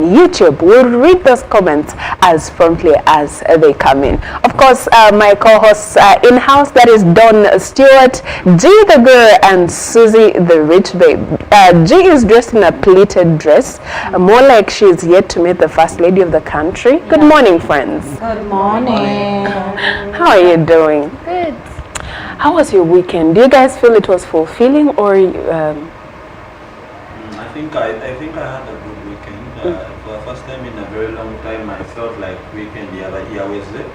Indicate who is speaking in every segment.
Speaker 1: YouTube. We'll read those comments as promptly as they come in. Of course, my co-hosts in-house, that is Don Stewart, G the girl, and Susie the rich babe. G is dressed in a pleated dress, more like she's yet to meet the first lady of the country. Good morning, friends.
Speaker 2: Good morning.
Speaker 1: How are you doing?
Speaker 2: Good.
Speaker 1: How was your weekend? Do you guys feel it was fulfilling, or?
Speaker 3: I think I had a good weekend. For the first time in a very long time, I felt like weekend was there.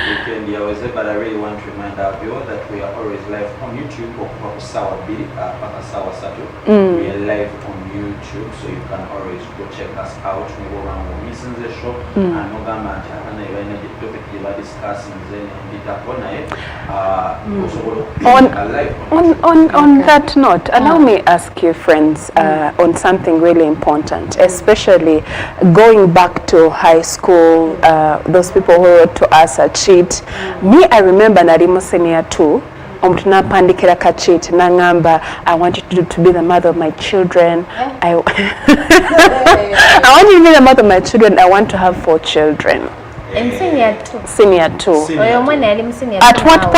Speaker 3: Weekend was there, but I really want to remind our viewers that we are always live on YouTube. We are live on YouTube, so you can always go check us out. We go around missing the show and no gama the topic you are discussing then
Speaker 1: on that note, allow me ask you, friends, on something really important, especially going back to high school, those people who wrote to us a cheat. Me, I remember Narimo Senior 2. I want you to be the mother of my children. I want you to be the mother of my children. I want to have 4 children.
Speaker 2: In senior 2.
Speaker 1: Senior 2. At what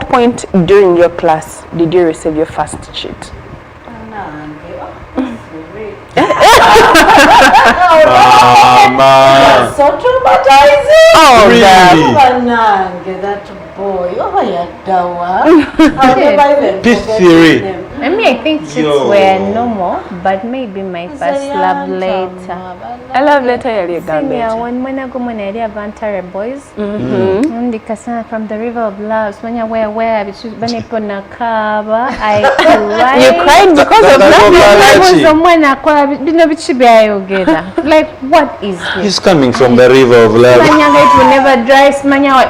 Speaker 1: point during your class did you receive your first cheat?
Speaker 2: So traumatizing.
Speaker 1: Oh,
Speaker 3: really?
Speaker 2: That boy. Oh, yeah, I'll never even
Speaker 3: P3.
Speaker 2: I mean, I think chicks were normal, but maybe my first love letter.
Speaker 1: I love letter
Speaker 2: Senior when I go when I Vantare boys. From the river of love. When you where which is when I put a car, I cried.
Speaker 1: You cried because of love.
Speaker 2: Like, what is this?
Speaker 3: He's coming from the river of love.
Speaker 2: It will never dry.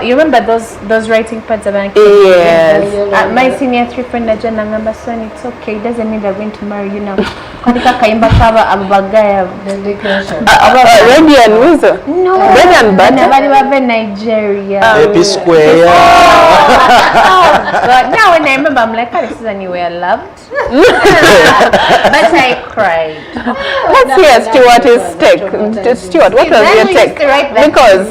Speaker 2: You remember those writing pads about
Speaker 1: yes.
Speaker 2: My senior 3 friend remember son, it's okay, it doesn't mean they're going to marry you now.
Speaker 1: Ready and Wizo?
Speaker 2: No.
Speaker 1: Ready and butter?
Speaker 2: Nigeria.
Speaker 3: Happy Square.
Speaker 2: But now when I remember, I'm like, oh, this is anywhere loved. But I cried.
Speaker 1: Let's hear Stuart's take. Stuart, what was your take? Because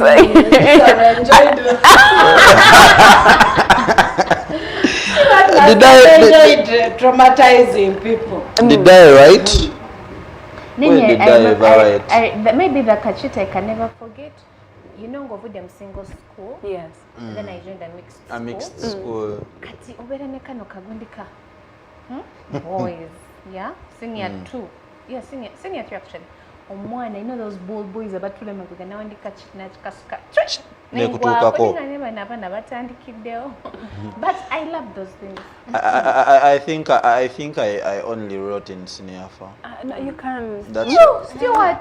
Speaker 4: did I traumatizing people?
Speaker 3: Did I write? When did I ever write?
Speaker 2: Maybe the Kachita I can never forget. You know, go with them single school.
Speaker 1: yes.
Speaker 2: And then I joined a mixed school.
Speaker 3: School.
Speaker 2: Kati oberaneka no kagundika. Boys, yeah, senior 2. Yeah, senior 3 actually. Omwana, you know those bold boys about to them again. Now ndika kasuka. But I love those things.
Speaker 3: I think I only wrote in senior 4.
Speaker 1: No, you can.
Speaker 3: That's
Speaker 2: Stuart.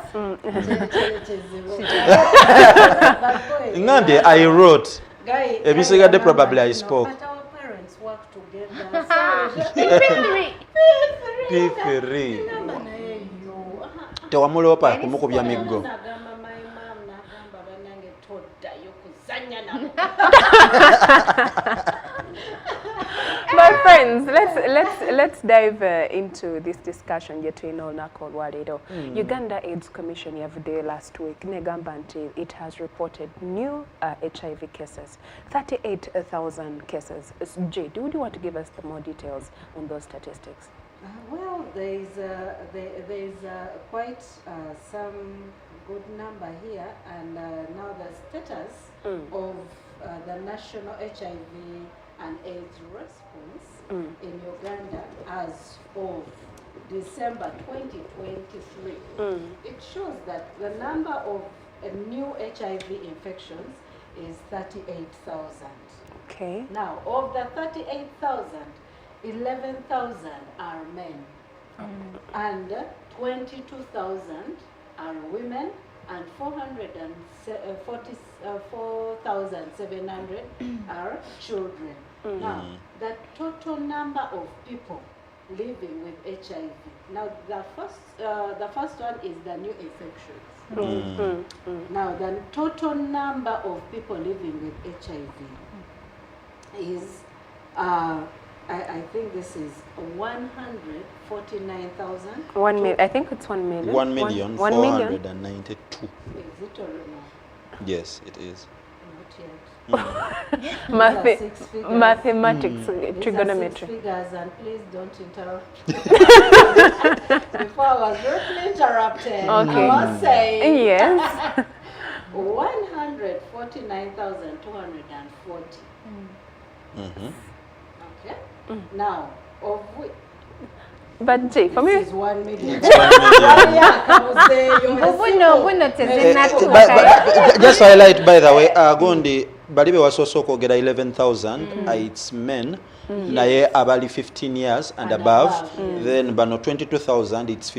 Speaker 3: Ngande, I wrote. Ebisigadde probably I spoke.
Speaker 4: But our parents work together.
Speaker 3: P3. Tewamulopa kumukubya miggo.
Speaker 1: My friends, let's dive into this discussion yet in all nakol walido. Uganda AIDS Commission yesterday last week negamba nti it has reported new HIV cases, 38,000 cases. Jay, do you want to give us more details on those statistics?
Speaker 4: Well, there is quite some good number here, and now the status of the national HIV and AIDS response in Uganda as of December 2023. It shows that the number of new HIV infections is 38,000.
Speaker 1: Okay.
Speaker 4: Now, of the 38,000, 11,000 are men, and 22,000 are women, and 4,700 are children. Now, the total number of people living with HIV. Now, the first one is the new infections. Now, the total number of people living with HIV is I think this is 149,000.
Speaker 1: 1 million. I think it's 1 million.
Speaker 5: 1,492,000.
Speaker 4: Is it or no?
Speaker 5: Yes, it is.
Speaker 4: Not yet.
Speaker 1: Mathematics,
Speaker 4: These are
Speaker 1: trigonometry.
Speaker 4: 6 figures, and please don't interrupt. Before I was rudely interrupted.
Speaker 1: Okay.
Speaker 4: I was saying
Speaker 1: Yes.
Speaker 4: 149,240. Okay. Now, of which
Speaker 1: But Jay, for me,
Speaker 4: this is 1 million.
Speaker 5: 1 million.
Speaker 4: Yeah, can you say you're
Speaker 2: Buno tezina
Speaker 5: Just to highlight, by the way, Gondi, bali bewasoose okwogera 11,000, it's men, naye abali 15 years and above, then bano 22,000, it's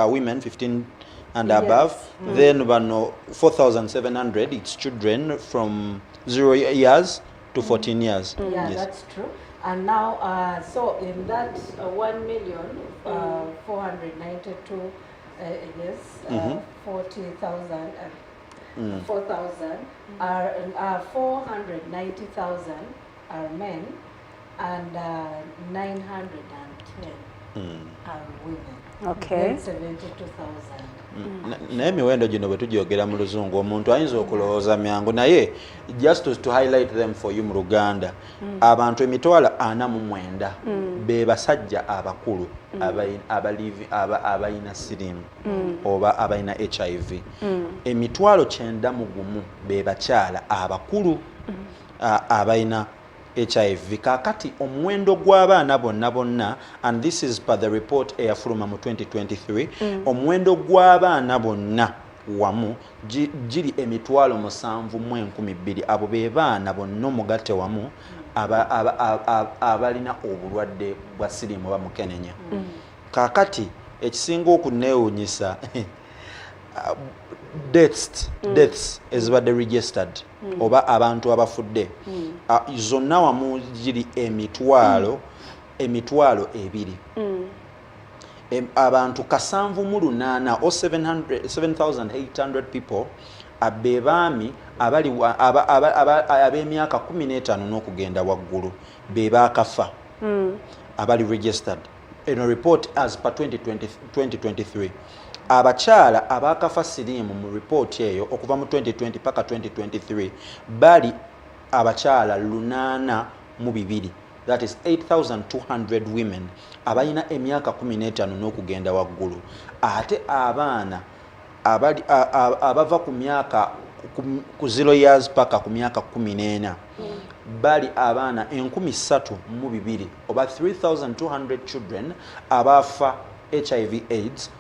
Speaker 5: women 15 and above, then bano 4,700, it's children from 0 years to 14 years.
Speaker 4: Yeah,
Speaker 5: Yes.
Speaker 4: that's true. And now, so in that 1,492,000, yes, 40,000, 4,000 are 490,000 are men, and 910 are women.
Speaker 1: okay.
Speaker 4: Then 72,000.
Speaker 5: Naye emiwendo gino bwe tugyogera mu luzungu omuntu ayinza okulowooza myangu naye just to highlight them for you mu Luganda abantu 49,000 be basajja abakulu abalina sirimu oba abalina HIV. 91,000 be bakyala abakulu abalina HIV. Kakati omuwendo gw'abaana bonna, and this is per the report eyafuluma mu 2023, omuwendo gw'abaana bonna wamu giri 7,200. Abo be baana bonna omugatte wamu abalina obulwadde bwa siriimu oba mukenenya. Kakati ekisinga okuneewuunyisa deaths ezibadde registered oba abantu abafudde zonna wamu giri 2,000. Abantu 7,800 or 7,800 people be baami ab'emyaka 15 n'okugenda waggulu be baakafa abali registered. Eno report as per 2023. Abakyala abakafa siriimu mu report eyo okuva mu 2020 paka 2023 bali abakyala 802. That is 8,200 women abalina emyaka 15 n'okugenda waggulu. Ate abaana abava ku myaka ku 0 years paka ku myaka 14 bali abaana 3,200 oba 3,200 children abafa HIV AIDS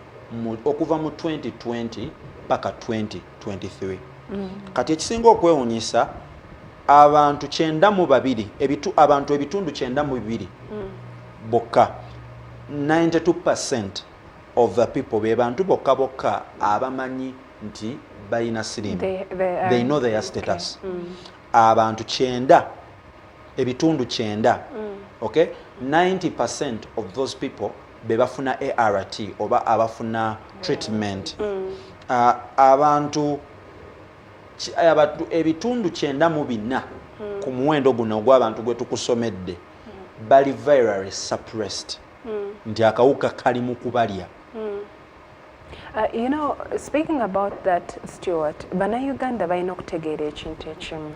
Speaker 5: okuva mu 2020 paka 2023. Kati ekisinga okwewuunyisa abantu 92 abantu ebitundu 92 bokka 92% of the people be bantu bokka abamanyi nti balina siriimu. They know their status. Abantu 9 ebitundu 9, okay, 90% of those people be bafuna ART oba abafuna treatment. Abantu ebitundu 94 ku muwendo guno ogw'abantu gwe tukusomedde bali virally suppressed, nti akawuka kali mu kubalya.
Speaker 1: You know, speaking about that, Stuart, bana Uganda balina okutegeera ekintu ekimu.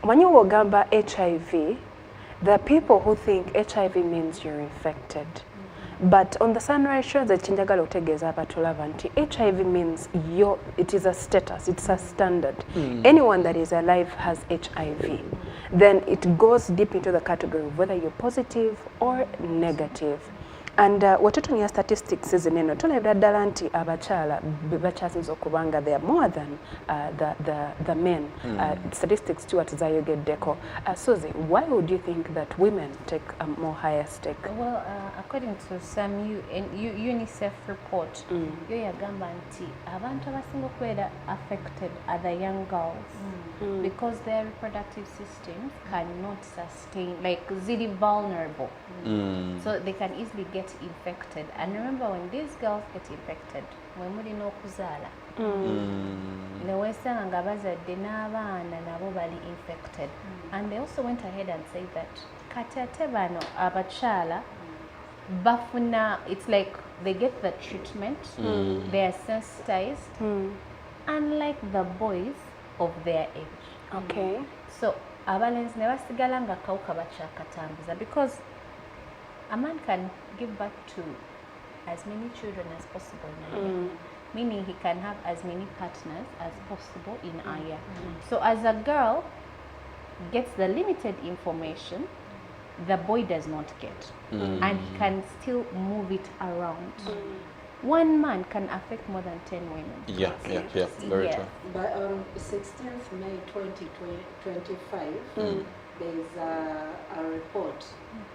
Speaker 1: Omanyi wogamba HIV, there are people who think HIV means you're infected. But on the Sunrise show, the chinjagala otegeeza abatulaba nti HIV means it is a status, it's a standard. Anyone that is alive has HIV. Then it goes deep into the category of whether you're positive or negative. And watutunya statistics zineno tulabira ddala nti abakyala bakyasinza okubanga they are more than the men. Statistics too atuzayogeddeko. Suzy, why would you think that women take a more higher stake?
Speaker 2: Well, according to some UNICEF report, yo yagamba nti abantu abasinga okubeera affected are the young girls because their reproductive systems cannot sustain, like ziri vulnerable. So they can easily get get infected. And remember, when these girls get infected, when we no kuzala, newesanga nga bazadde n'abaana nabo bali infected. And they also went ahead and said that kati ate bano abakyala bafuna, it's like they get the treatment, they are sensitized, unlike the boys of their age.
Speaker 1: Okay.
Speaker 2: So abalenzi ne basigala nga kawuka bakyakatambuza, because a man can give birth to as many children as possible in a year, meaning he can have as many partners as possible in a year. So as a girl gets the limited information, the boy does not get, and he can still move it around. One man can affect more than 10 women.
Speaker 5: Yeah, very
Speaker 2: Yes.
Speaker 5: true.
Speaker 4: By 16th May 2025, there's a report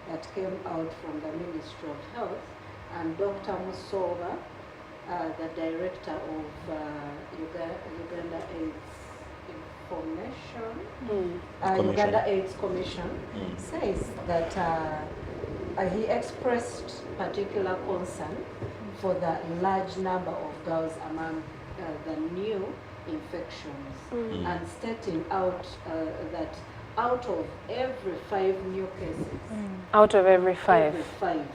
Speaker 4: that came out from the Ministry of Health, and Dr. Musova, the director of Uganda AIDS Information, Uganda AIDS Commission, says that he expressed particular concern for the large number of girls among the new infections, and stating out that out of every 5 new cases,
Speaker 1: Out of every 5.
Speaker 4: every 5,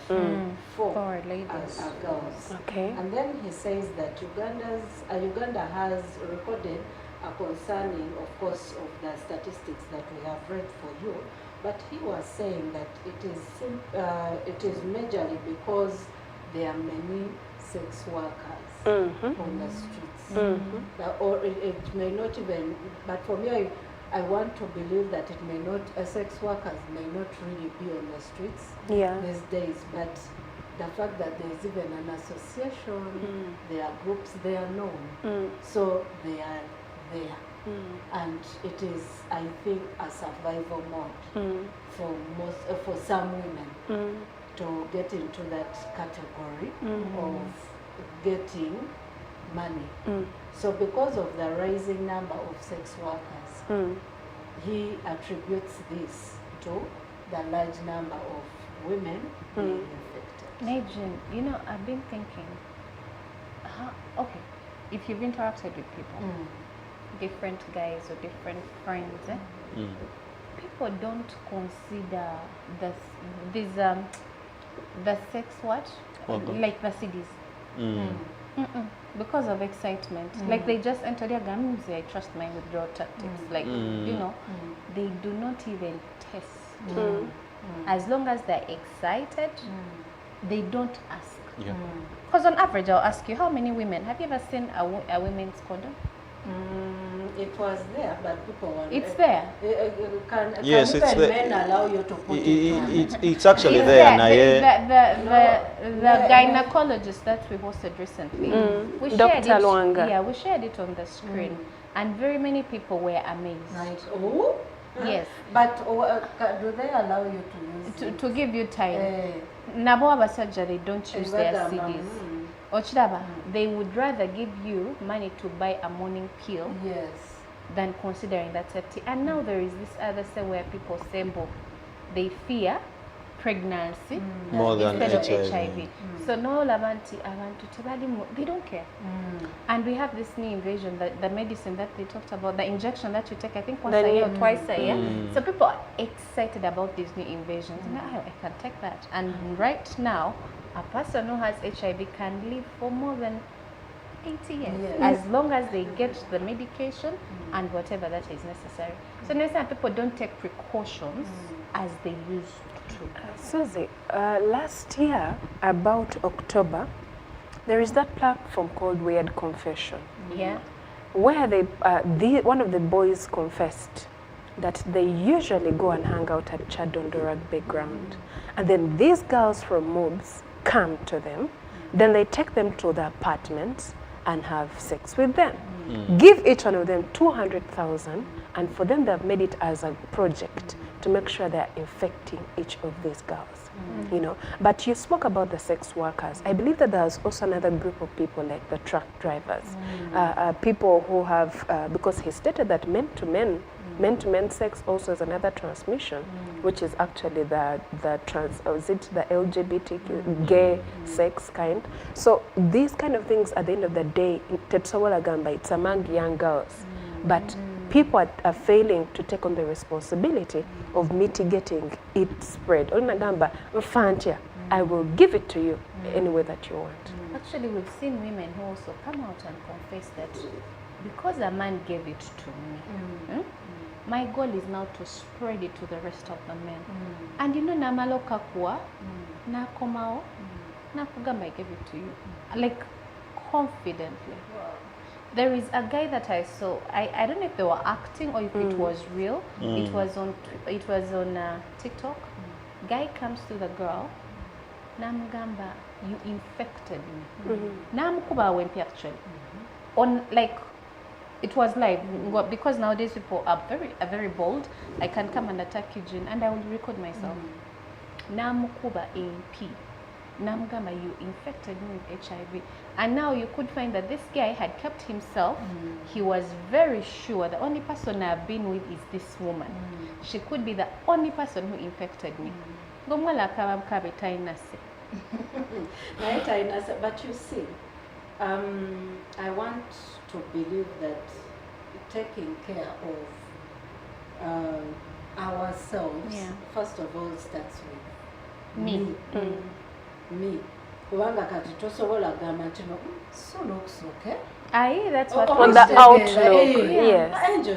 Speaker 4: 4
Speaker 2: For ladies.
Speaker 4: are girls.
Speaker 1: Okay.
Speaker 4: And then he says that Uganda has recorded a concerning, of course, of the statistics that we have read for you, but he was saying that it is majorly because there are many sex workers on the streets. Or it may not even, but for me, I want to believe that it may not, sex workers may not really be on the streets these days, but the fact that there is even an association, there are groups, they are known, so they are there. And it is, I think, a survival mode for some women to get into that category of getting money. So because of the rising number of sex workers, he attributes this to the large number of women being infected.
Speaker 2: Najin, you know, I've been thinking, okay, if you've interacted with people, different guys or different friends, people don't consider the sex what? Like the CDs. Because of excitement. Like they just enter their games, I trust my withdrawal tactics. Like, you know, they do not even test. As long as they're excited, they don't ask. Because on average, I'll ask you, how many women, have you ever seen a women's condom?
Speaker 4: It was there, but people were.
Speaker 2: It's there.
Speaker 5: Yes,
Speaker 4: can
Speaker 5: it's
Speaker 4: even
Speaker 5: there.
Speaker 4: men allow you to put it on?
Speaker 5: It's actually
Speaker 2: It's
Speaker 5: there.
Speaker 2: The gynecologist that we hosted recently, we shared
Speaker 1: Dr.
Speaker 2: it.
Speaker 1: Luanga.
Speaker 2: Yeah, we shared it on the screen, and very many people were amazed.
Speaker 4: Right. Oh?
Speaker 2: Yes,
Speaker 4: But do they allow you to use
Speaker 2: to give you time.
Speaker 4: it?
Speaker 2: Nabo abasajja, they don't use their
Speaker 4: Rather,
Speaker 2: CDs. Ochiraba, they would rather give you money to buy a morning pill
Speaker 4: Yes.
Speaker 2: than considering that safety. And now there is this other say where people say, "Bo, they fear pregnancy
Speaker 5: More than
Speaker 2: instead of
Speaker 5: HIV.
Speaker 2: HIV." So no labanti abantu tebali, they don't care. And we have this new invasion, the medicine that they talked about, the injection that you take, I think once a year or twice a year. So people are excited about these new invasions. I can take that. And right now, a person who has HIV can live for more than 80 years, as long as they get the medication and whatever that is necessary. So next time people don't take precautions as they used to.
Speaker 1: Susie, last year, about October, there is that platform called Weird Confession,
Speaker 2: Yeah.
Speaker 1: where one of the boys confessed that they usually go and hang out at Chadondo Rugby Ground. And then these girls from MOBS come to them, then they take them to the apartment and have sex with them. Give each one of them 200,000, and for them they've made it as a project to make sure they're infecting each of these girls. you know. But you spoke about the sex workers. I believe that there's also another group of people like the truck drivers, people who have, because he stated that men to men sex also is another transmission, which is actually the is it the LGBTQ gay sex kind. So these kind of things at the end of the day, Tetsobola Gamba, it's among young girls, but people are failing to take on the responsibility of mitigating its spread. Olunagamba, Mfantia, I will give it to you any way that you want.
Speaker 2: Actually, we've seen women who also come out and confess that because a man gave it to me, my goal is now to spread it to the rest of the men. And you know, namaloka kuwa, nakomao, nakugamba I gave it to you, like confidently. There is a guy that I saw. I don't know if they were acting or if it was real. It was on TikTok. Guy comes to the girl. Namugamba, you infected me. Namukuba wempi actually. On like, it was live because nowadays people are very bold. I can come and attack you, Jane, and I will record myself. Namukuba AP. Namugamba, you infected me with HIV. And now you could find that this guy had kept himself. He was very sure the only person I've been with is this woman. She could be the only person who infected me. But
Speaker 4: you see, I want to believe that taking care of ourselves, first of all, starts with me. Me. Kubanga kati tosobola gamba nti no so looks okay.
Speaker 2: Aye, that's what
Speaker 1: on the outlook. Yes.
Speaker 4: Angel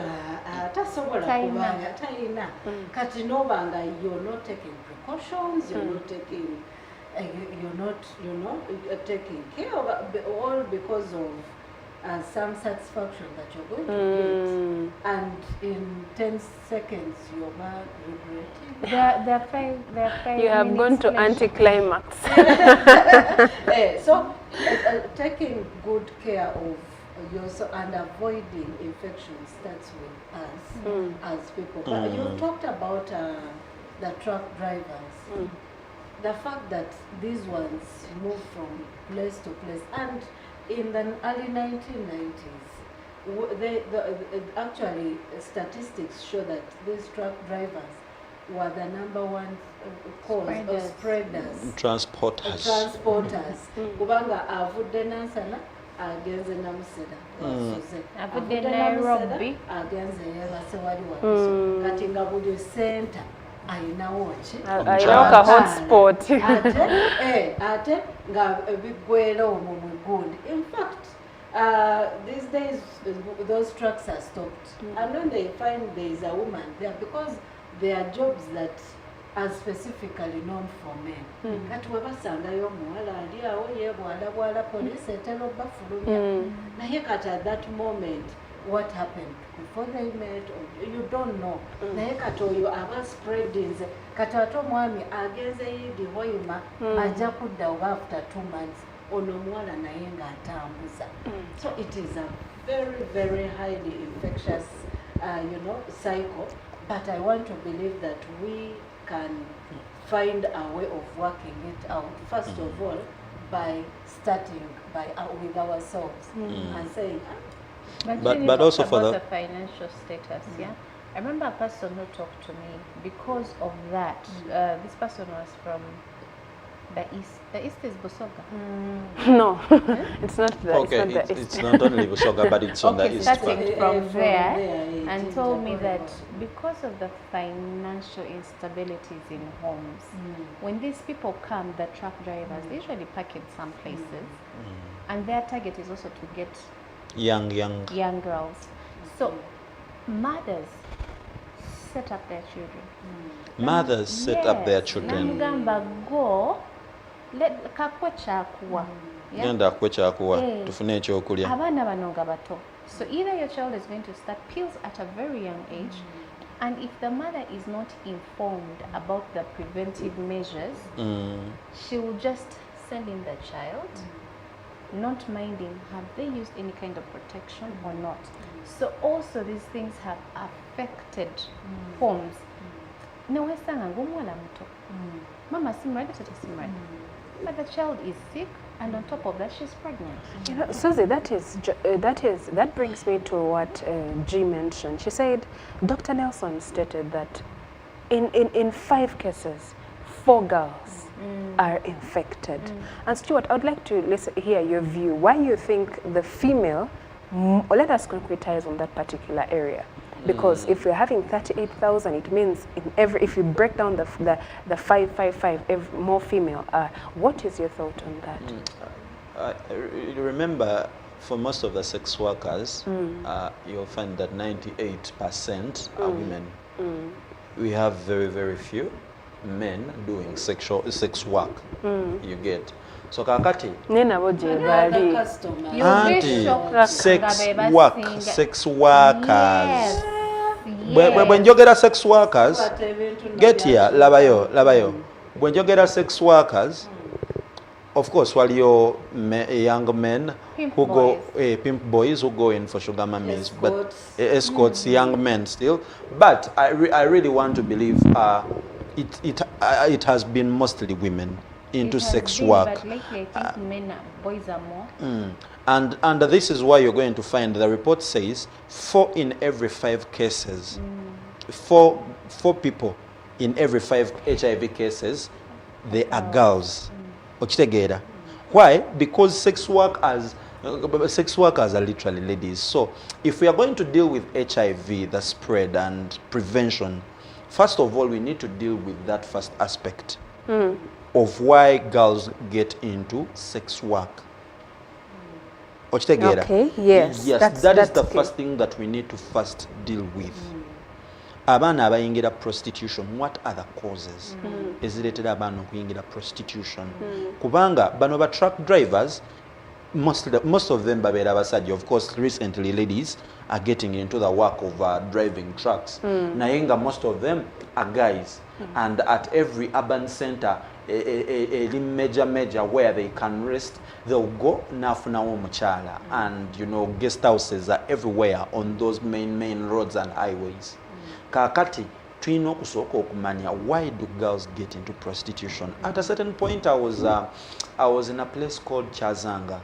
Speaker 4: tasobola kubanga taina. Kati nobanga you're not taking precautions, you're not taking taking care of all because of some satisfaction that you're going to get, and in 10 seconds you're regretting.
Speaker 2: They're five
Speaker 1: You have gone to anticlimax.
Speaker 4: So taking good care of yourself and avoiding infection starts with us as people. But you talked about the truck drivers. The fact that these ones move from place to place, and in the early 1990s, actually statistics show that these truck drivers were the number one cause of spreaders.
Speaker 5: Transporters.
Speaker 4: Kubanga avudde nansana agenze namusera.
Speaker 2: Avudde Nairobi
Speaker 4: agenze yebase wali wakiso. Kati nga buli center ayinawo ki?
Speaker 1: Ayinawo hotspot.
Speaker 4: Ate nga bigwera omwo mu gundi. In fact, these days those trucks are stopped, and when they find there is a woman there, because there are jobs that are specifically known for men. Kati webasangayo omuwala ali awo yebwalabwala police etera obbafulumya. Naye kati at that moment what happened before they met, or you don't know. Naye kati oyo aba spreading kati ate omwami agenze yidi hoyuma ajja kudda oba after 2 months ono omuwala naye ng'atambuza. So it is a very, very highly infectious cycle, but I want to believe that we can find a way of working it out, first of all by starting with ourselves and saying
Speaker 2: but also for the financial status. I remember a person who talked to me because of that. This person was from the east. The east is Busoga.
Speaker 1: No, it's not the east.
Speaker 5: It's not only Busoga, but it's on the east.
Speaker 2: Starting from there, and told me that because of the financial instabilities in homes, when these people come, the truck drivers, they usually park in some places, and their target is also to get young girls. So mothers set up their children.
Speaker 5: Mothers set up their children.
Speaker 2: Go, let kakwe chakuwa.
Speaker 5: Genda kwe chakuwa tufune ekyokulya.
Speaker 2: Abana bano nga bato. So either your child is going to start pills at a very young age, and if the mother is not informed about the preventive measures, she will just send in the child, not minding have they used any kind of protection or not. So also these things have affected homes. newesanga ng'omwana muto mama simulwadde tata simulwadde but the child is sick and on top of that she's pregnant.
Speaker 1: You know, Susie, that brings me to what G mentioned. She said Dr. Nelson stated that in 5 cases 4 girls are infected. And Stuart, I would like to hear your view. Why you think the female, let us concretize on that particular area. Because if we're having 38,000, it means if you break down the 555, more female. What is your thought on that?
Speaker 5: Remember, for most of the sex workers, you'll find that 98% are women. We have very, very few men doing sex work. You get. So kakati sex workers. When you get a sex workers, get here, labayo. When you get a sex workers, of course, while you're young men
Speaker 2: Pimp
Speaker 5: who
Speaker 2: boys.
Speaker 5: go, pimp boys who go in for sugar mummies, but
Speaker 4: Escorts.
Speaker 5: young men still. But I really want to believe it has been mostly women into sex work.
Speaker 2: But lately I think boys are more.
Speaker 5: And this is why you're going to find the report says 4 in every 5 cases, 4 people in every 5 HIV cases, they are girls. Okitegeera. Why? Because sex workers are literally ladies. So if we are going to deal with HIV, the spread and prevention, first of all, we need to deal with that first aspect of why girls get into sex work. Okitegeera.
Speaker 1: Okay, yes.
Speaker 5: That is the first thing that we need to first deal with. Abaana abayingira prostitution, what are the causes ezireetera abaana okuyingira prostitution? Kubanga bano ba truck drivers, most of them babeera basajja. Of course, recently ladies are getting into the work of driving trucks. Naye nga most of them are guys. And at every urban center, a major where they can rest, they'll go nafunawo muchala. And you know, guest houses are everywhere on those main roads and highways. Kakati tulina okusooka okumanya, why do girls get into prostitution? At a certain point I was in a place called Chazanga.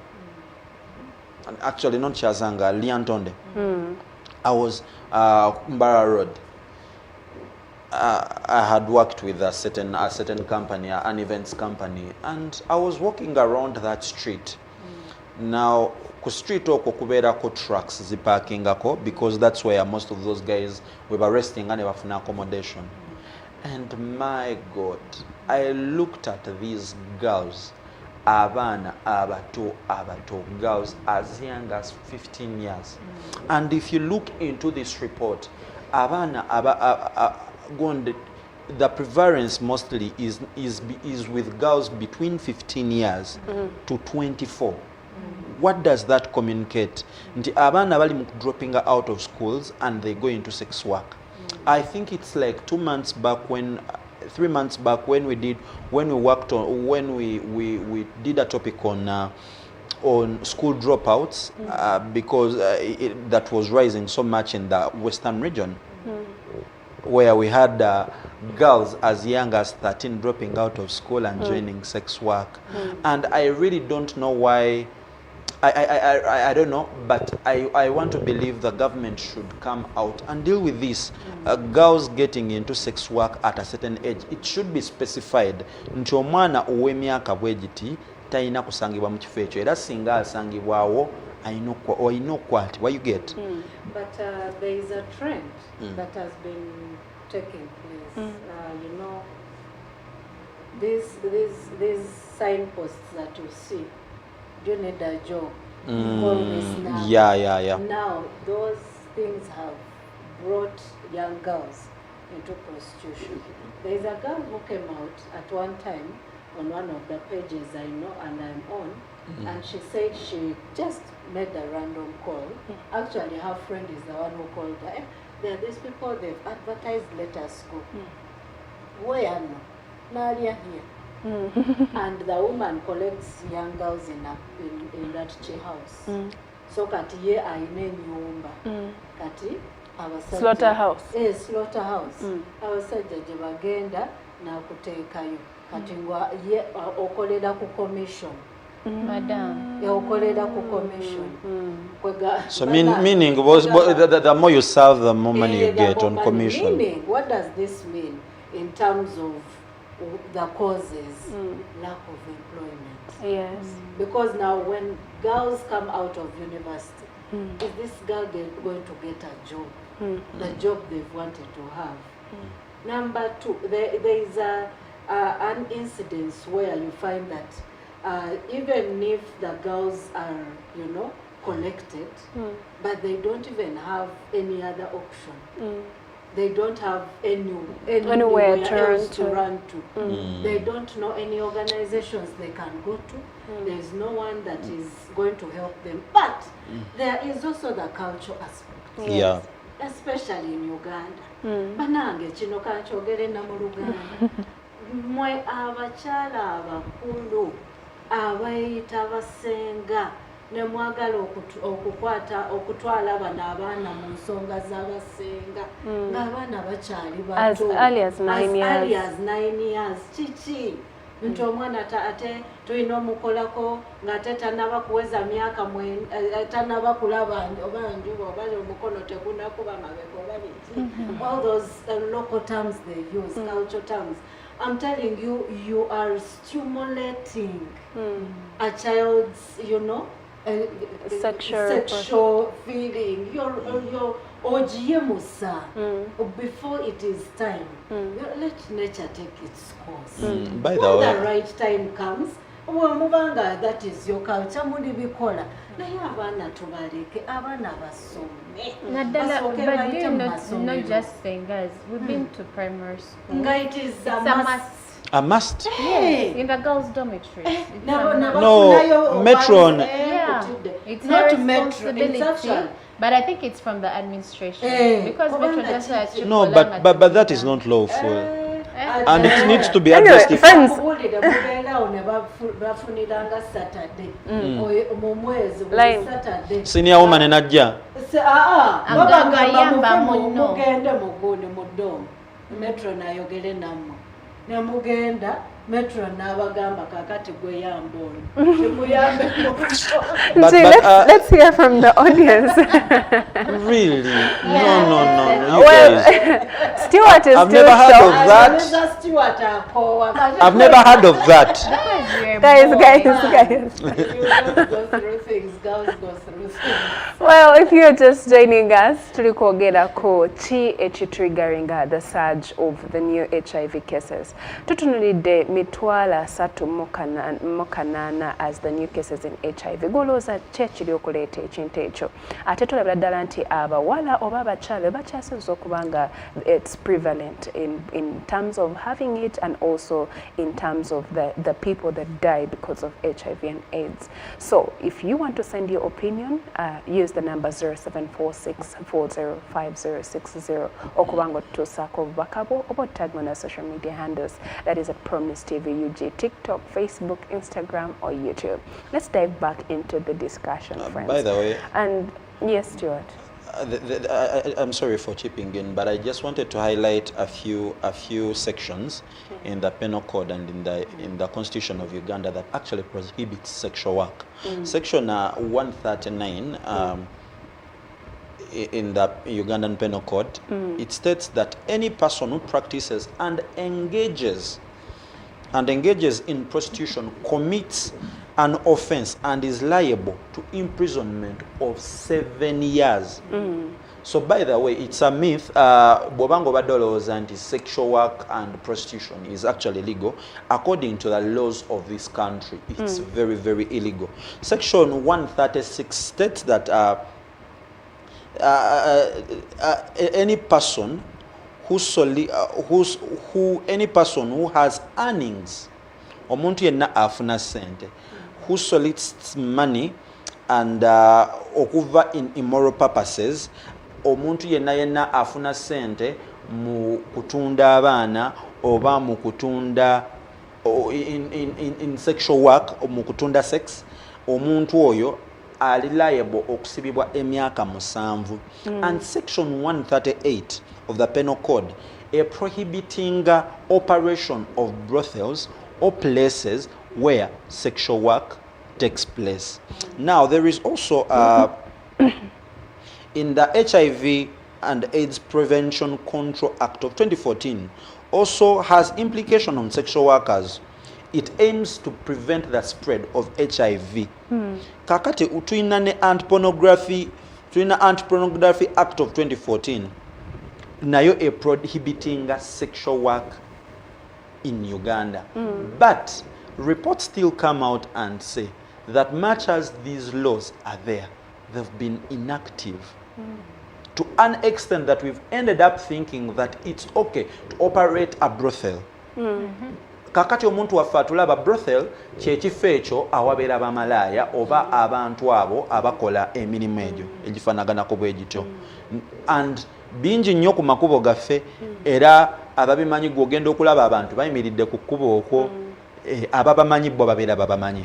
Speaker 5: Actually not Chazanga, Liantonde. I was Mbara Road. I had worked with a certain company, an events company, and I was walking around that street. Now ku street okwo kubeerako trucks ziparkingako, because that's where most of those guys were resting and bafuna accommodation. And my God, I looked at these girls, abaana abato girls as young as 15 years. And if you look into this report, abaana the prevalence mostly is with girls between 15 years to 24. What does that communicate? Nti abaana bali mu dropping out of schools and they go into sex work. I think it's like 3 months back when we did a topic on school dropouts, because that was rising so much in the western region, where we had girls as young as 13 dropping out of school and joining sex work. And I really don't know why. I don't know, but I want to believe the government should come out and deal with this. Girls getting into sex work at a certain age, it should be specified. Nti omwana ow'emyaka bwegiti talina kusangibwa mu kifo ekyo, era singa asangibwawo ayina okwati. What you get?
Speaker 4: But there is a trend that has been taking place. You know, these signposts that you see. You need a job. Always now.
Speaker 5: Yeah.
Speaker 4: Now those things have brought young girls into prostitution. There is a girl who came out at one time on one of the pages I know and I'm on, and she said she just made a random call. Actually, her friend is the one who called her. There are these people, they've advertised let us go. Where no? Naria here. And the woman collects young girls in that che house. So kati ye aine nyumba. Kati
Speaker 1: Slaughterhouse.
Speaker 4: Slaughterhouse. Abasajja gye bagenda n'akuteekayo kati ngwa ye okolera ku commission.
Speaker 2: Madam.
Speaker 4: Okolera ku commission.
Speaker 5: So meaning the more you serve, the more money you get on commission.
Speaker 4: Meaning, what does this mean in terms of the causes? Lack of employment.
Speaker 1: Yes.
Speaker 4: Because now when girls come out of university, is this girl going to get a job? The job they've wanted to have. Number two, there is an incidence where you find that even if the girls are, collected, but they don't even have any other option. They don't have anywhere else to run to. They don't know any organizations they can go to. There is no one that is going to help them. But there is also the cultural aspect.
Speaker 5: Yeah.
Speaker 4: Especially in Uganda. Banange kino kankyogere na mu Luganda. Mwe abakyala abakulu abayita abasenga ne mwagala okutwala bano abaana mu nsonga z'abasenga ng'abaana bakyali bato.
Speaker 1: As early as 9 years.
Speaker 4: As early as 9 years. Kiki? Nti omwana ate tulina omukolako ng'ate tannaba kuweza myaka tannaba kulaba oba njuba oba omukono tegunakuba mabega oba biki. All those local terms they use, cultural terms. I'm telling you, you are stimulating a child's, sexual feeling. You're ojiyemusa before it is time. Let nature take its course.
Speaker 5: By
Speaker 4: When the right time comes, mubanga that is your culture muli bikola. Naye abaana tubaleke, abaana basome.
Speaker 2: But do you not just saying, guys, we've been to primary school.
Speaker 4: It is a must.
Speaker 5: A must?
Speaker 2: Yes, in the girls' dormitories.
Speaker 5: No, matron.
Speaker 2: Yeah, it's
Speaker 4: not
Speaker 2: a
Speaker 4: responsibility.
Speaker 2: matron. But I think it's from the administration. Because matron does have
Speaker 5: No, but that is not lawful. And it needs to be
Speaker 1: Anyway,
Speaker 5: addressed.
Speaker 1: friends.
Speaker 5: Senior woman in Ajja.
Speaker 4: Metro nayogere namwe nemugenda metro n'abagamba kakati gwe yambona temuyambe.
Speaker 1: Let's hear from the audience.
Speaker 5: Really? No.
Speaker 1: Well, Stuart is
Speaker 5: I've
Speaker 1: still
Speaker 5: never heard of
Speaker 1: shocked.
Speaker 5: that. I've never heard of that.
Speaker 1: Guys.
Speaker 4: Girls go through things.
Speaker 1: Well, if you're just joining us, tuli kwogera ko ki ekitriggeringa the surge of the new HIV cases. Tutunulidde mitwala 3 as the new cases in HIV. Golooza ki ekiri okuleeta ekintu ekyo. Ate tulabira ddala nti abawala oba abakyala bakyasinza okuba nga it's prevalent in terms of having it and also in terms of the people that die because of HIV and AIDS. So if you want to send your opinion, use the number 0746405060 okubanga otutuusaako obubaka bwo oba otag on our social media handles. That is at Promise TV UG, TikTok, Facebook, Instagram or YouTube. Let's dive back into the discussion, friends.
Speaker 5: By the way,
Speaker 1: and yes, Stuart.
Speaker 5: I'm sorry for chipping in, but I just wanted to highlight a few sections in the penal code and in the constitution of Uganda that actually prohibits sexual work. Section 139 in the Ugandan penal code, it states that any person who practices and engages in prostitution commits an offense and is liable to imprisonment of 7 years. So by the way, it's a myth. Bobango Badolos and sexual work and prostitution is actually legal. According to the laws of this country, it's very, very illegal. Section 136 states that any person who has earnings, omuntu yenna afuna sente, who solicits money and okuva in immoral purposes, omuntu yenna afuna sente mu kutunda abaana oba mu kutunda in sexual work, mu kutunda sex, omuntu oyo ali liable okusibibwa emyaka 7 and section 138 of the penal code prohibiting operation of brothels or places where sexual work takes place. Now there is also in the HIV and AIDS Prevention Control Act of 2014 also has implication on sexual workers. It aims to prevent the spread of HIV. Kakati tuina ne Anti-Pornography Act of 2014 nayo prohibiting sexual work in Uganda. But reports still come out and say that much as these laws are there, they've been inactive. To an extent that we've ended up thinking that it's okay to operate a brothel. Kakati omuntu waffe atulaba brothel kyekifo ekyo awabeera bamalaya oba abantu abo abakola emirimu egyo egifaanaganako bwe gityo. And bingi nnyo ku makubo gaffe era ababimanyi gw'ogenda okulaba abantu bayimiridde ku kkubo okwo ababamanyi bo babeera babamanyi.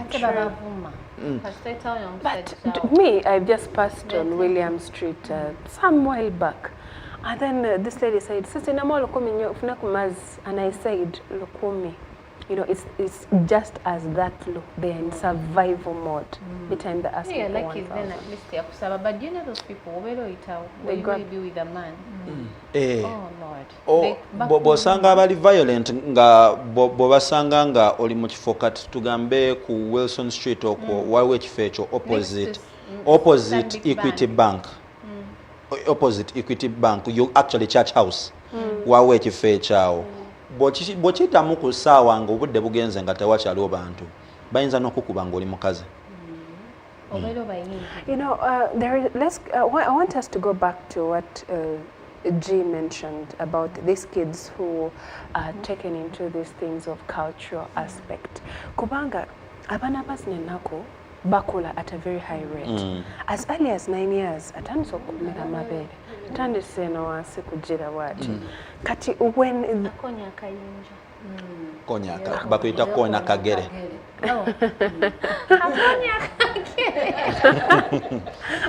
Speaker 1: But me, I just passed on William Street some while back, and then this lady said, "Sister, namo lokumi nyo funa kumaz," and I said, "Lokumi, you know, it's just as that look. They're in survival mode. Anytime they ask
Speaker 2: yeah,
Speaker 1: for
Speaker 2: like it's then at least they are. But do you know those people? What do you do with a man? Oh Lord.
Speaker 5: Bosanga abali violent nga bobasanga nga oli mu kifo kati tugambe ku Wilson Street okwo waliwo ekifo ekyo opposite Equity Bank. Opposite Equity Bank, you actually Church House. Waliwo ekifo ekyawo. Bw'okiyitamu ku ssaawa nga obudde bugenze nga tewakyaliwo bantu bayinza n'okukuba ng'oli mukazi.
Speaker 1: You know, I want us to go back to what G mentioned about these kids who are taken into these things of cultural aspect. Kubanga abana basine nako bakula at a very high rate. As early as 9 years, atandise okumira amabere. Atandise no wansi kugira bwati. Kati when
Speaker 2: Konya kayinja.
Speaker 5: Konya bakuyita konya kagere.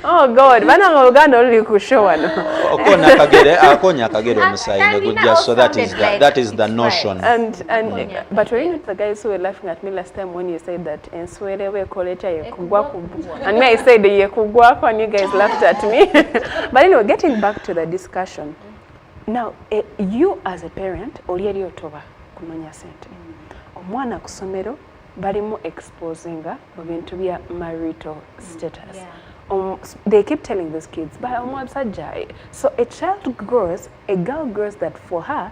Speaker 1: Oh God, bana mu Uganda oli kushowa no.
Speaker 5: Konya kagere omusayi just so that is the notion.
Speaker 1: And but were you not the guys who were laughing at me last time when you said that in Sweden we call it yekugwa, and me I said yekugwa and you guys laughed at me. But anyway, getting back to the discussion. Now, you as a parent oli eri otoba kunonya sente. Omwana ku ssomero balimu exposinga ebintu bya marital status. They keep telling these kids, so a girl grows that for her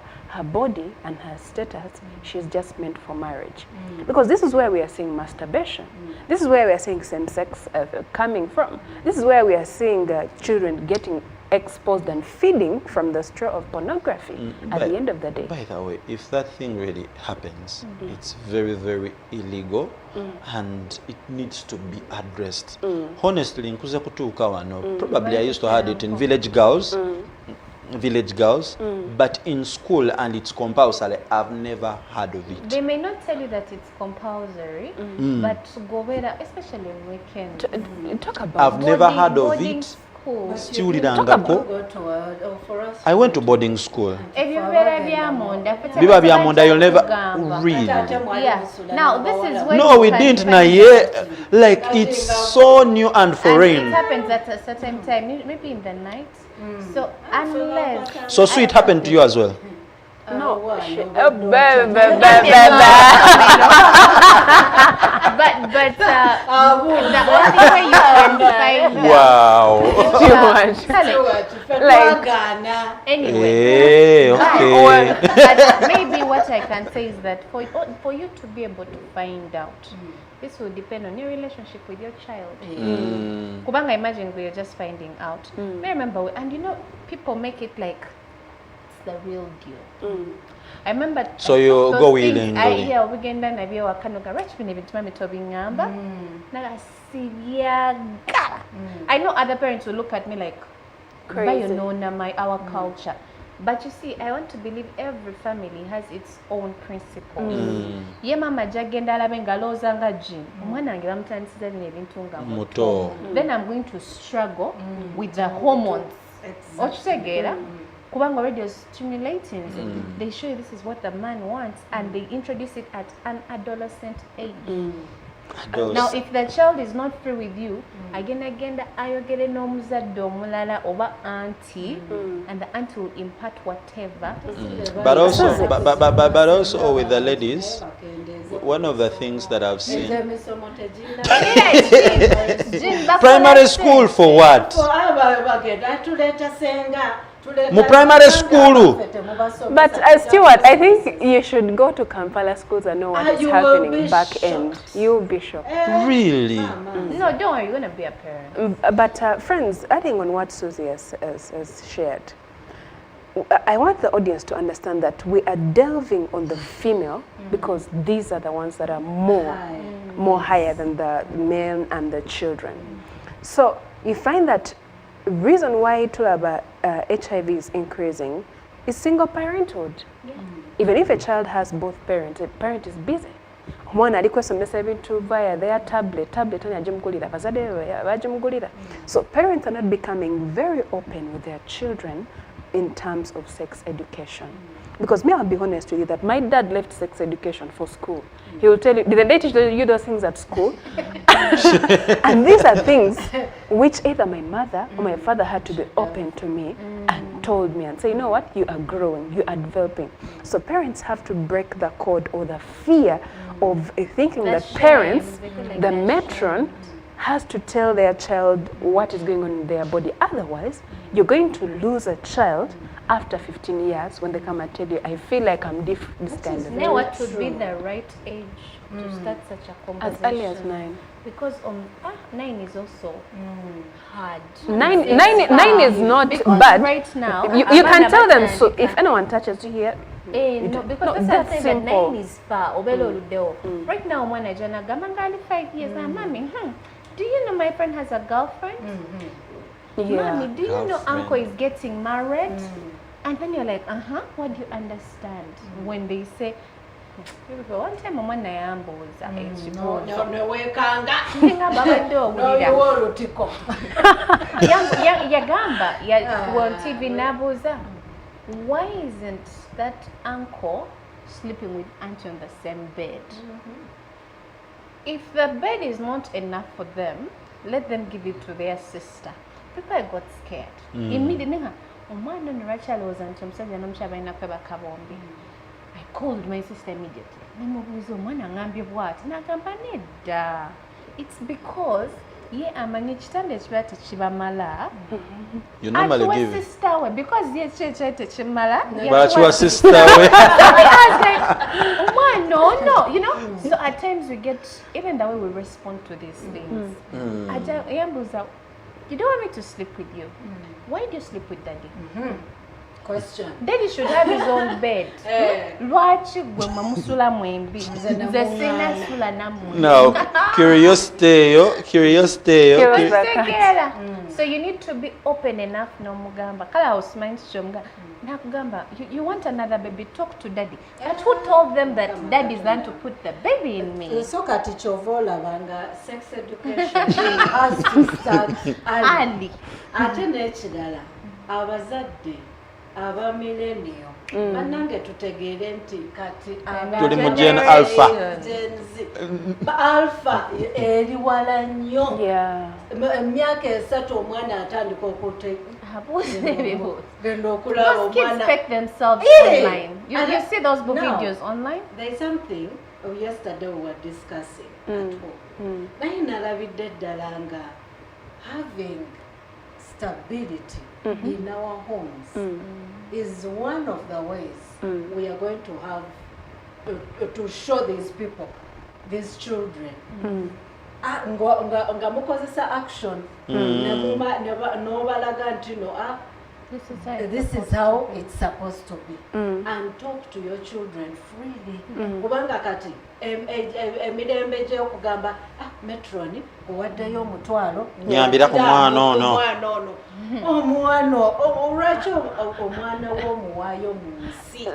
Speaker 1: body and her status, she's just meant for marriage. Because this is where we are seeing masturbation. This is where we are seeing same-sex coming from. This is where we are seeing children getting exposed and feeding from the straw of pornography at the end of the day.
Speaker 5: By the way, if that thing really happens, it's very, very illegal and it needs to be addressed. Honestly, nkuze kutuuka wano, probably I used to have it in village girls, but in school and it's compulsory, I've never heard of it.
Speaker 2: They may not tell you that it's compulsory, but especially weekend.
Speaker 1: Talk about
Speaker 5: I've never heard of it. I went to boarding school. Biba bya monda, you'll never read.
Speaker 2: Yeah. Now this is when
Speaker 5: no, we didn't. Like it's so new and foreign.
Speaker 2: And it happens at a certain time, maybe in the night. So unless.
Speaker 5: So it happened to you as well.
Speaker 1: No,
Speaker 2: but the only way you can find
Speaker 5: wow.
Speaker 1: Like
Speaker 2: anyway.
Speaker 5: Okay.
Speaker 2: But maybe what I can say is that for you to be able to find out, this will depend on your relationship with your child. Kubanga, imagine we're just finding out. I remember, and you know, people make it like the real deal. I remember.
Speaker 5: So you go willingly.
Speaker 2: I hear Uganda na bia wakanoga rich been even time tobi ngamba. Na siviaga. I know other parents will look at me like,
Speaker 1: crazy.
Speaker 2: By our culture. But you see, I want to believe every family has its own principles. Ye mama jagenda alabe ngaloza nga gym. Omwana wange bamutandisiza bino ebintu nga muto. Then I'm going to struggle with the hormones. Okitegeera? Kubanga already is stimulating. They show you this is what the man wants and they introduce it at an adolescent age. Now, if the child is not free with you, again, ayogere n'omuzadde omulala oba auntie, and the auntie will impart whatever.
Speaker 5: But also with the ladies, one of the things that I've seen. Primary school for what? Mu primary school.
Speaker 1: But Stuart, I think you should go to Kampala schools and know what is happening back end. You'll be shocked.
Speaker 5: Really?
Speaker 2: No, don't worry, you're going to be a parent.
Speaker 1: But friends, adding on what Susie has shared, I want the audience to understand that we are delving on the female because these are the ones that are more higher than the men and the children. So you find that reason why HIV is increasing is single parenthood. Even if a child has both parents, a parent is busy. Mwana aliko somesa ebintu via their tablet ani ajimugulira bazade bajimugulira. So parents are not becoming very open with their children in terms of sex education. Because I'll be honest with you that my dad left sex education for school. He will tell you, did they teach you those things at school? And these are things which either my mother or my father had to be open to me and told me and say, you know what, you are growing, you are developing. So parents have to break the code or the fear of thinking that parents, the matron, has to tell their child what is going on in their body. Otherwise, you're going to lose a child after 15 years when they come and tell you, I feel like I'm this kind of.
Speaker 2: Now, what would be the right age to start such a conversation?
Speaker 1: As early as 9.
Speaker 2: Because 9 is also hard.
Speaker 1: 9 is not
Speaker 2: because
Speaker 1: bad.
Speaker 2: Right now,
Speaker 1: you can tell them, so if anyone touches you here,
Speaker 2: no, because that's saying that 9 is far. Right now, when I join a gamangali 5 years, I'm mommy, do you know my friend has a girlfriend? Mommy, do you know uncle is getting married? And then you're like, what do you understand? When they say, one time mama na yambuza yagamba on TV nabuza, why isn't that uncle sleeping with auntie on the same bed? If the bed is not enough for them, let them give it to their sister. People got scared. Immediately, I called my sister immediately. It's because you normally give sister because
Speaker 5: but your sister
Speaker 2: no, you know. So at times we get, even the way we respond to these things. You don't want me to sleep with you. Why do you sleep with daddy?
Speaker 4: Question.
Speaker 2: Daddy should have his own bed.
Speaker 5: No, curiosity.
Speaker 2: So you need to be open enough. No mugamba. Kala Osman Shomga. Nakugamba. You want another baby? Talk to daddy. But who told them that daddy is going to put the baby in me?
Speaker 4: So katichovola banga sex education has to start early. Atende chidala. Abazadde. Aba millennium banange tutegeere nti kati
Speaker 5: tuli mu Gen Alpha
Speaker 4: alpha eri wala nnyo emyaka 3 omwana atandika genda okulaba omwana.
Speaker 2: Kids fake themselves online. You see those videos online?
Speaker 4: There's something yesterday we were discussing at home. Naye nalabidde ddala nga having stability in our homes is one of the ways we are going to have to show these people, these children. Nga mukozesa action nobalaga nti no
Speaker 2: This
Speaker 4: is how it's supposed to be. And talk to your children freely. Kubanga kati emirembe gye okugamba metroni owaddeyo omutwalo
Speaker 5: nyambira ku mwana ono
Speaker 4: omwana olwaki omwana w'omuwaayo mu nsi.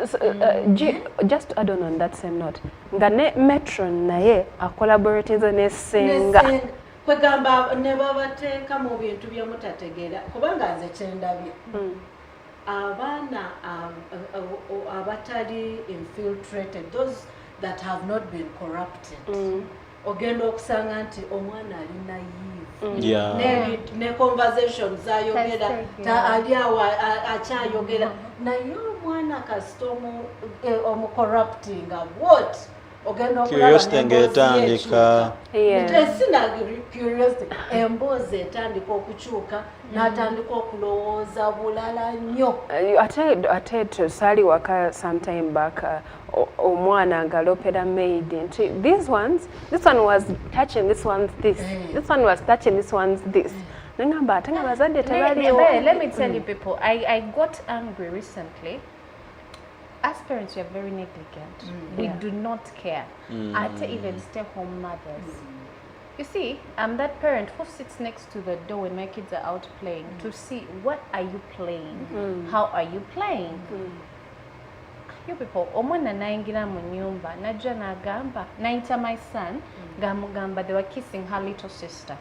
Speaker 1: Just to add on that same note, nga ne metron naye collaborates ne senga
Speaker 4: kwegamba ne babateeka mu bintu bye mutategeera kubanga nze kyendabye abaana abatali infiltrated, those that have not been corrupted, ogenda okusanga nti omwana ali naive ne conversation zayogera ali awo akyayogera naye omwana kasita omucorruptinga what ogenda
Speaker 5: curiosity ng'etandika
Speaker 4: sina curiosity emboozi etandika okukyuka n'atandika okulowooza bulala nnyo.
Speaker 1: ate tusaali waka sometime back omwana ngalopera maid nti this one was touching this one's this one was touching this one's this nengamba ate nga bazadde tebaliwo.
Speaker 2: Let me tell you people, I got angry recently. As parents, we are very negligent. We do not care. Even stay-home mothers. You see, I'm that parent who sits next to the door when my kids are out playing to see what are you playing, how are you playing. You people, omwana naingira mu nyumba, najja nagamba, naita my son, gamugamba, they were kissing her little sister.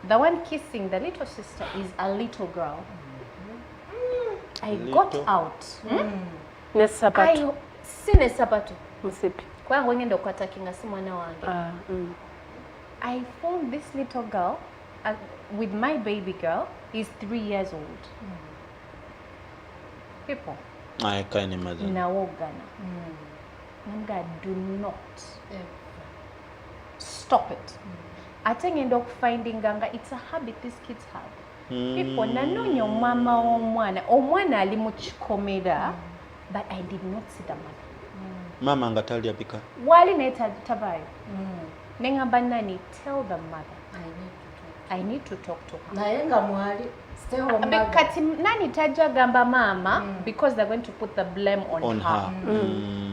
Speaker 2: The one kissing the little sister is a little girl. I got out.
Speaker 1: Nesapato.
Speaker 2: Sine sapato.
Speaker 1: Musipi.
Speaker 2: Kwa ngenda okwatakinga si mwana wange. I found this little girl with my baby girl. He's 3 years old. People.
Speaker 5: I can't imagine.
Speaker 2: Now Uganda. Nanga, do not stop it. I think end up finding ganga. It's a habit these kids have. People nanonyo mama omwana ali mu kikomera. But I did not see the mother.
Speaker 5: Mama ngatali apika.
Speaker 2: Wali neta tabayo. Nengamba nani, tell the mother. I need to talk to her.
Speaker 4: Nayenga mwali stay home mother.
Speaker 2: Kati nani taja gamba mama because they're going to put the blame on her.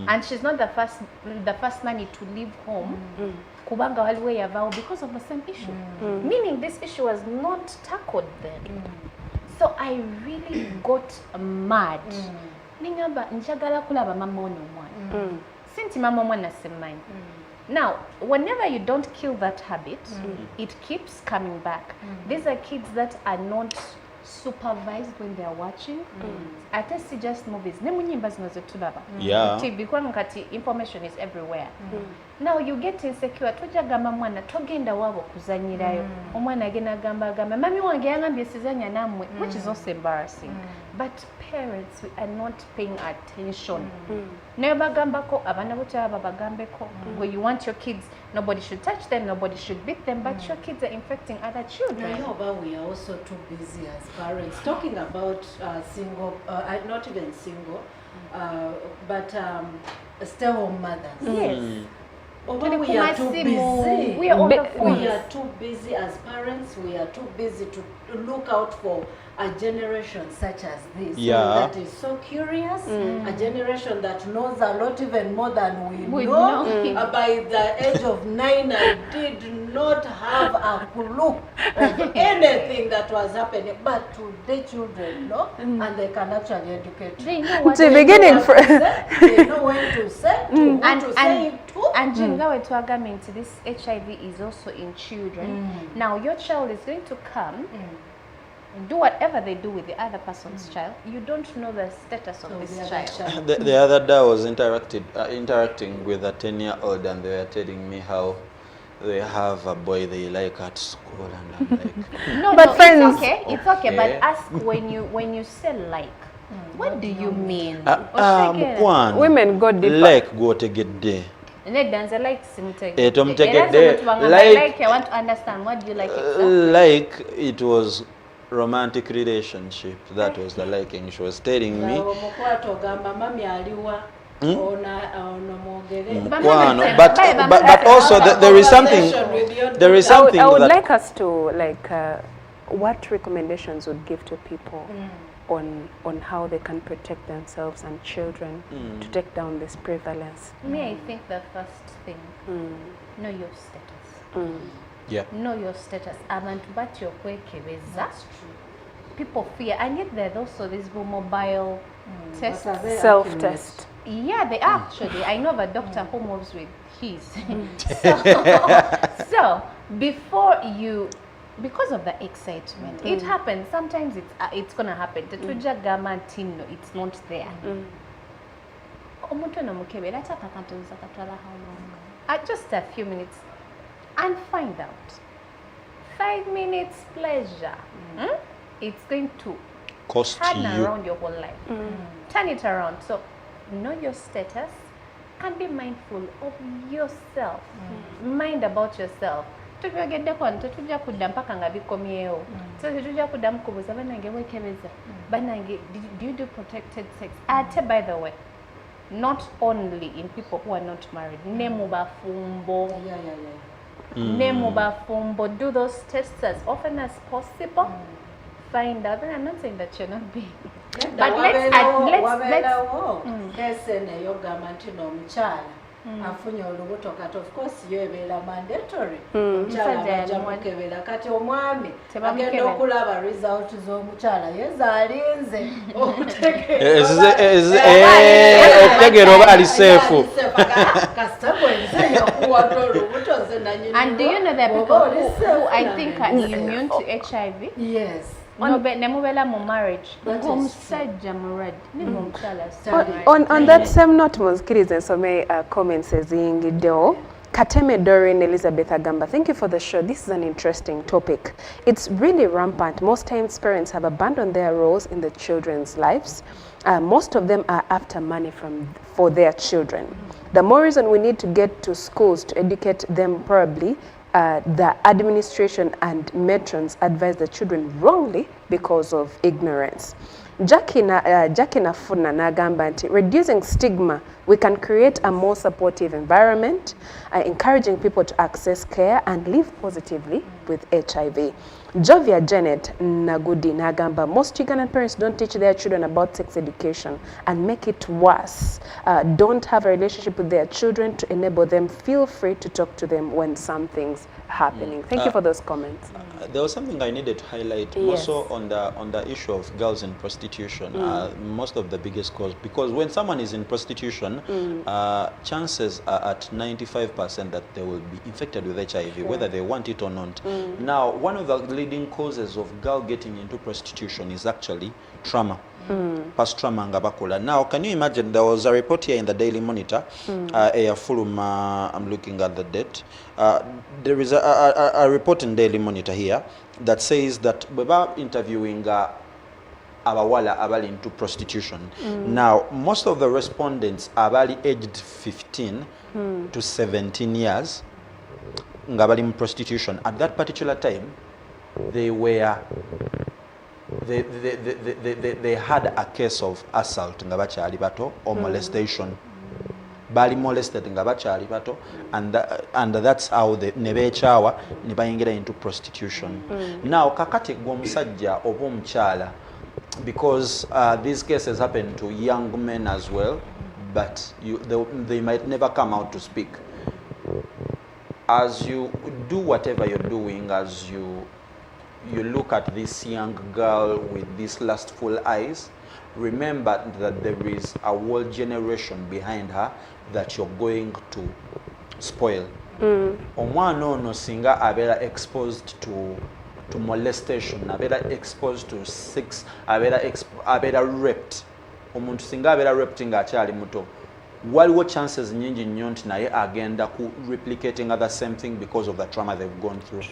Speaker 2: And she's not the first nanny to leave home. Kubanga waliwe yavao because of the same issue. Meaning this issue was not tackled then. So I really got mad. Ningamba njagala kulaba mama ono mwana. Sinti mama mwana simanyi. Now, whenever you don't kill that habit, it keeps coming back. These are kids that are not supervised when they are watching. Ate si just movies. Nemunyimba zinoze tulaba. TV kwa nkati information is everywhere. Now you get insecure. Toja gamba mwana togenda wabo kuzanyirayo. Omwana agena gamba mami wange yangambye sizanya namwe, which is also embarrassing. But parents, we are not paying attention. Never gambako abana butaba bagambeko. Where you want your kids, nobody should touch them, nobody should beat them, but your kids are infecting other children.
Speaker 4: I know, but we are also too busy as parents talking about single, not even single, but stay-home mothers.
Speaker 2: Yes.
Speaker 4: Although we are too busy.
Speaker 2: We are on the phone.
Speaker 4: We are too busy as parents. We are too busy to look out for a generation such as this. That is so curious. A generation that knows a lot even more than we know. By the age of 9, I did not have a clue of anything that was happening. But today children know, and they can actually educate.
Speaker 2: They know what
Speaker 1: to beginning for
Speaker 4: they know when to say, to who to say it to.
Speaker 2: And Jingawe Tuagaminti, this HIV is also in children. Now your child is going to come do whatever they do with the other person's child. You don't know the status of this child.
Speaker 5: The other day I was interacting with a 10-year-old and they were telling me how they have a boy they like at school and I'm like
Speaker 2: no,
Speaker 1: but friends,
Speaker 2: it's okay. But ask when you say like, what do you mean?
Speaker 1: Women go deeper.
Speaker 5: Like go to get there.
Speaker 2: Like like
Speaker 5: I
Speaker 2: want to understand what do you like
Speaker 5: like it was romantic relationship. That was the liking she was telling me. But also there is something
Speaker 1: I would like us to what recommendations would give to people on how they can protect themselves and children to take down this prevalence?
Speaker 2: Me, I think the first thing, know your status.
Speaker 5: Yeah.
Speaker 2: Know your status. Abantu batyo kwekebeza. That's true. People fear, and yet there's also these mobile tests.
Speaker 1: Self-test.
Speaker 2: Yeah, they are actually. I know of a doctor who moves with his. So before you, because of the excitement, it happens. Sometimes it's gonna happen. Tetuja gama tino, it's not there. Omuntu namukebera ataka kantuza katwala how long? Just a few minutes, and find out. 5 minutes pleasure. It's going to
Speaker 5: Cost
Speaker 2: turn
Speaker 5: you.
Speaker 2: around your whole life. Turn it around. So know your status and be mindful of yourself. Mind about yourself. Tubyogedde kwano tetujja kudda mpaka nga bikomyewo. So tetujja kudda mukubuuza bannange weekebeza. Bannange, do you do protected sex? Ate, by the way, not only in people who are not married. Ne mu bafumbo. Ne mu bafumbo. Do those tests as often as possible. Find out. And I'm not saying that you're not being. But let's
Speaker 4: afunye olubuto kati of course yo ebeera mandatory omukyala bajja mukebera kati omwami agenda okulaba result z'omukyala yezaalinze
Speaker 5: okutegeera oba ali seefu
Speaker 4: kasita bwenze yakuwadde olubuto ze nanyini.
Speaker 2: And do you know there are people who I think are immune to HIV?
Speaker 4: Yes.
Speaker 2: Nemubela mu marriage. Omusajja murad.
Speaker 1: On that same note, muzikirize nsome comments eziyingiddewo. Kateme Doreen Elizabeth Agamba, thank you for the show. This is an interesting topic. It's really rampant. Most times parents have abandoned their roles in the children's lives. Most of them are after money for their children. The more reason we need to get to schools to educate them probably. The administration and matrons advise the children wrongly because of ignorance. Jackie Nafuna nagamba nti reducing stigma, we can create a more supportive environment, encouraging people to access care and live positively with HIV. Jovia Janet Nagudi nagamba, most Ugandan parents don't teach their children about sex education and make it worse. Don't have a relationship with their children to enable them feel free to talk to them when something's happening. Thank you for those comments.
Speaker 5: There was something I needed to highlight also on the issue of girls in prostitution. Most of the biggest cause, because when someone is in prostitution, chances are at 95% that they will be infected with HIV, whether they want it or not. Now, one of the leading causes of girl getting into prostitution is actually trauma. Past trauma nga bakola. Now, can you imagine, there was a report here in the Daily Monitor, I'm looking at the date. There is a report in Daily Monitor here that says that we were interviewing abawala abali into prostitution. Now, most of the respondents are abali aged 15 to 17 years nga bali in prostitution. At that particular time, they had a case of assault nga bakyali bato or molestation. Bali molested nga bakyali bato, and that's how ne beekyawa ne bayingira into prostitution. Now kakati gwe omusajja oba omukyala, because these cases happen to young men as well, but they might never come out to speak. As you do whatever you're doing, as you look at this young girl with these lustful eyes, remember that there is a whole generation behind her that you're going to spoil. Omwana ono singa abera exposed to molestation, abera exposed to sex, abera raped. Omuntu singa abera raped nga akyali muto, waliwo chances nyingi nnyo nti naye agenda ku replicating the same thing because of the trauma they've gone through.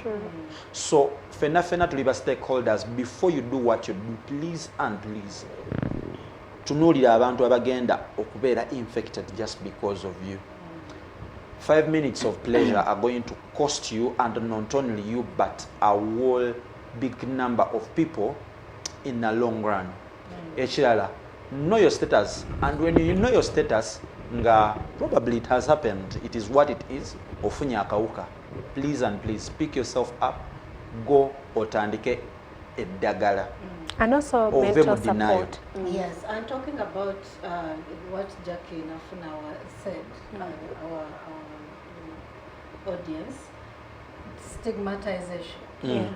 Speaker 5: So fena tuli ba stakeholders, before you do what you do, please and please tunuulira abantu abagenda okubeera infected just because of you. 5 minutes of pleasure are going to cost you, and not only you but a whole big number of people in the long run. Ekirala, know your status, and when you know your status, nga probably it has happened, it is what it is, ofunye akawuka, please and please pick yourself up, go otandike eddagala
Speaker 1: And also
Speaker 5: ove
Speaker 1: mental
Speaker 5: mu denial.
Speaker 1: support.
Speaker 4: Yes, and talking about what Jackie Nafunawa said, our audience, stigmatization.
Speaker 1: Yeah.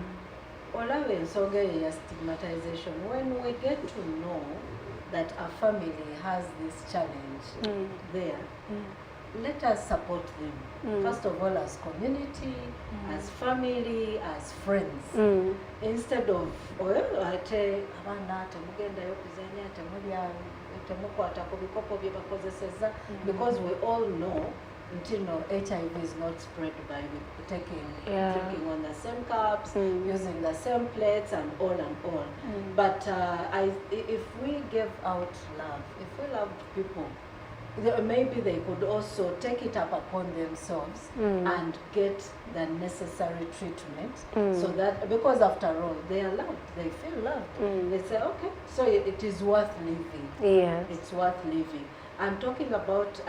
Speaker 4: Olawe ensonga eyo ya stigmatization, when we get to know that a family has this challenge there, let us support them. First of all, as community, as family, as friends. Instead of, ate abana temugendayo kuzanya temulya temukwata ku bikopo bye bakozeseza, because we all know until now HIV is not spread by drinking on the same cups, using the same plates and all. But if we give out love, if we loved people, maybe they could also take it up upon themselves and get the necessary treatment, so that, because after all, they are loved, they feel loved. They say, okay, so it is worth living.
Speaker 1: Yes.
Speaker 4: It's worth living. I'm talking about,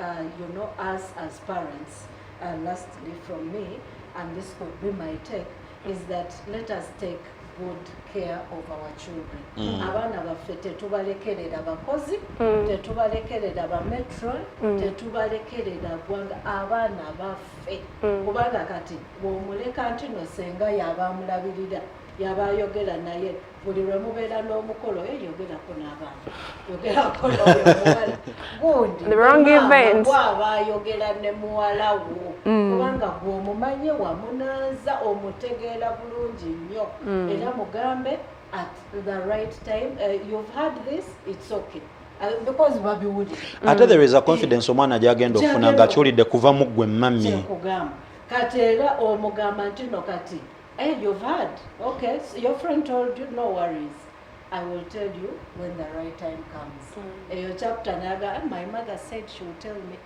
Speaker 4: us as parents, lastly from me, and this could be my take, is that let us take good care of our children. Abaana baffe tetubalekerera bakozi, tetubalekerera ba metron, tetubalekerera gwanga, abaana baffe. Kubanga kati bw'omuleka nti no senga y'abamulabirira, y'abayogera naye, buli lwe mubeera n'omukolo yogerako n'abaana, yogerako n'omuwala gundi
Speaker 1: The wrong event.
Speaker 4: Bw'abayogera ne muwala wo, kubanga gw'omumanye wamunaaza omutegeera bulungi nnyo, era mugambe at the right time, you've had this, it's okay. Because babiwulira.
Speaker 5: Ate there is a confidence omwana gy'agenda okufuna ng'akiwulidde kuva mu ggwe mami.
Speaker 4: Kyekugamba. Kati era omugamba nti no kati, hey, you've had, okay, so your friend told you, no worries. I will tell you when the right time comes. Your chapter naga, my mother said she will tell me.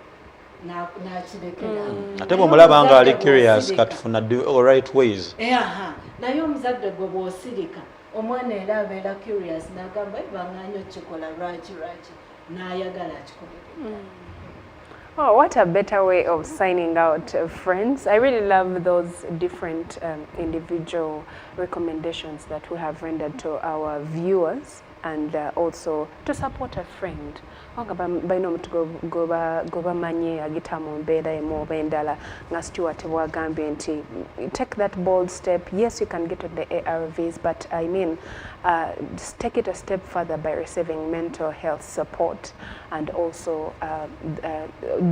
Speaker 5: Ate bw'omulaba nga ali curious katufuna all right ways.
Speaker 4: Naye omuzadde gwe bw'osirika, omwana era abeera curious n'agamba baŋŋaanyi okikola lwaki n'ayagala akikubire.
Speaker 1: Oh, what a better way of signing out, friends. I really love those different individual recommendations that we have rendered to our viewers, and also to support a friend. Baino goba manye agita mu mbeera emu oba endala nga Stuart bwagambye nti take that bold step. Yes, you can get on the ARVs, but I mean just take it a step further by receiving mental health support, and also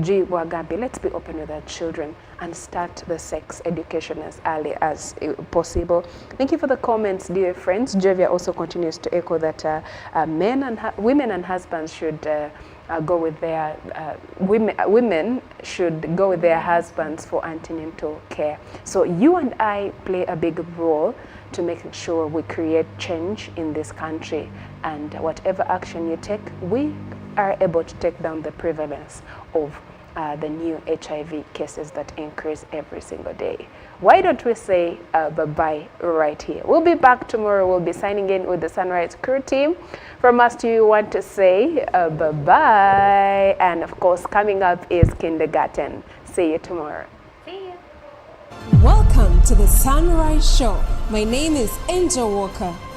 Speaker 1: G bwagambye, let's be open with our children and start the sex education as early as possible. Thank you for the comments, dear friends. Jevia also continues to echo that women and husbands should go with their women should go with their husbands for antenatal care. So you and I play a big role to make sure we create change in this country, and whatever action you take, we are able to take down the prevalence of the new HIV cases that increase every single day. Why don't we say bye-bye right here? We'll be back tomorrow. We'll be signing in with the Sunrise crew team. From us, do you want to say bye-bye? And of course, coming up is kindergarten. See you tomorrow.
Speaker 2: See you.
Speaker 6: Welcome to the Sunrise Show. My name is Angel Walker.